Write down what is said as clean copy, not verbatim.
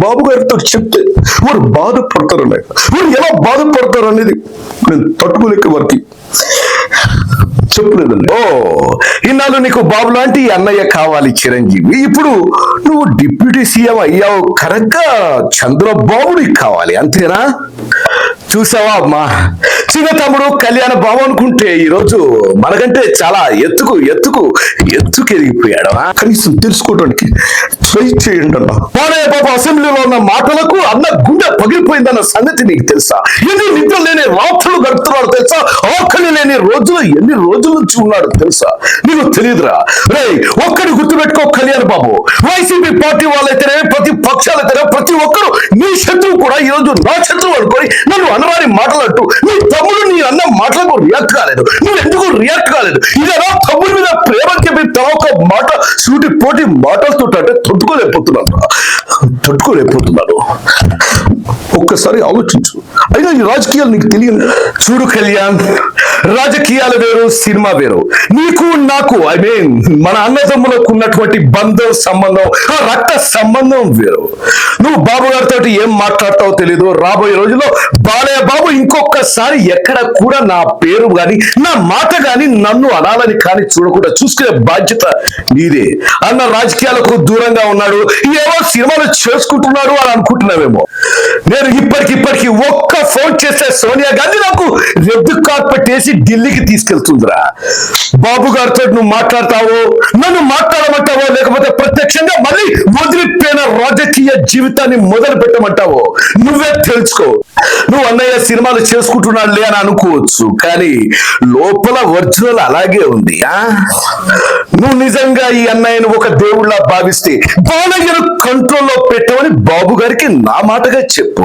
బాబు గారితో చెప్తే వారు బాధపడతారు, వారు ఎలా పడతారు అనేది నేను తట్టుకోలేక వారికి చెప్పలేదండి. ఇన్నాళ్ళు నీకు బాబు లాంటి అన్నయ్య కావాలి చిరంజీవి, ఇప్పుడు నువ్వు డిప్యూటీ సీఎం అయ్యావు కనుక చంద్రబాబుడికి కావాలి, అంతేనా? చూసావా అమ్మా, చిన్న తమ్ముడు కళ్యాణ బాబు అనుకుంటే ఈరోజు మనకంటే చాలా ఎత్తుకు ఎదిగిపోయాడు. కనీసం తెలుసుకోవడానికి ట్రై చేయండి అన్న. బాబు అసెంబ్లీలో ఉన్న మాటలకు అన్న గుండె పగిలిపోయిందన్న సంగతి నీకు తెలుసా? ఎన్ని నిద్ర లేని రాత్రులు గడుపుతున్నాడు తెలుసా? ఆకలి లేని రోజులు ఎన్ని రోజుల నుంచి ఉన్నాడు తెలుసా? నీకు తెలియదురా? రే, ఒక్కడి గుర్తుపెట్టుకో కళ్యాణ్ బాబు, వైసీపీ పార్టీ వాళ్ళైతేనే, ప్రతి పక్షాలైతేనే, ప్రతి ఒక్కరు నీ శత్రువు కూడా ఈరోజు నా శత్రువు అనుకొని నన్ను అనరాని మాటలంటూ నీ తమ్ముడు నీ అన్న మాటలకు రియాక్ట్ కాలేదు. నువ్వు ఎందుకు రియాక్ట్ కాలేదు? ఇదేనా తమ్ముడి మీద ప్రేమ చెప్పి తన ఒక మాట సూటి పోటీ మాటలతో అంటే తట్టుకోలేకపోతున్నాను. ఒక్కసారి ఆలోచించు. అయినా ఈ రాజకీయాలు నీకు తెలియదు. చూడు కళ్యాణ్, రాజకీయాలు వేరు, సినిమా వేరు. నీకు నాకు మన అన్నదమ్ములకు ఉన్నటువంటి బంధం, సంబంధం, ఆ రక్త సంబంధం వేరు. నువ్వు బాబు గారితో ఏం మాట్లాడతావో తెలీదు. రాబోయే రోజుల్లో బాలయ్య బాబు ఇంకొకసారి ఎక్కడ కూడా నా పేరు గాని, నా మాట గాని, నన్ను అనాలని కానీ చూడకుండా చూసుకునే బాధ్యత నీదే. అన్న రాజకీయాలకు దూరంగా ఉన్నాడు, ఏవో సినిమాలు చేసుకుంటున్నాడు అని అనుకుంటున్నావేమో. నేను ఇప్పటికి ఒక్క ఫోన్ చేస్తే సోనియా గాంధీ నాకు రెడ్ కార్పెట్ వేసి ఢిల్లీకి తీసుకెళ్తుందిరా. బాబు గారితో నువ్వు మాట్లాడతావో, నన్ను మాట్లాడమంటావో, లేకపోతే ప్రత్యక్షంగా మళ్ళీ వదిలిపోయిన రాజకీయ జీవితాన్ని మొదలు పెట్టమంటావో నువ్వే తెలుసుకో. నువ్వు అన్నయ్య సినిమాలు చేసుకుంటున్నాడులే అని అనుకోవచ్చు, కానీ లోపల ఒరిజినల్ అలాగే ఉంది. నువ్వు నిజంగా ఈ అన్నయ్యను ఒక దేవుళ్ళ భావిస్తే బాలయ్యను కంట్రోల్లో పెట్టమని బాబు గారికి నా మాటగా చెప్పు.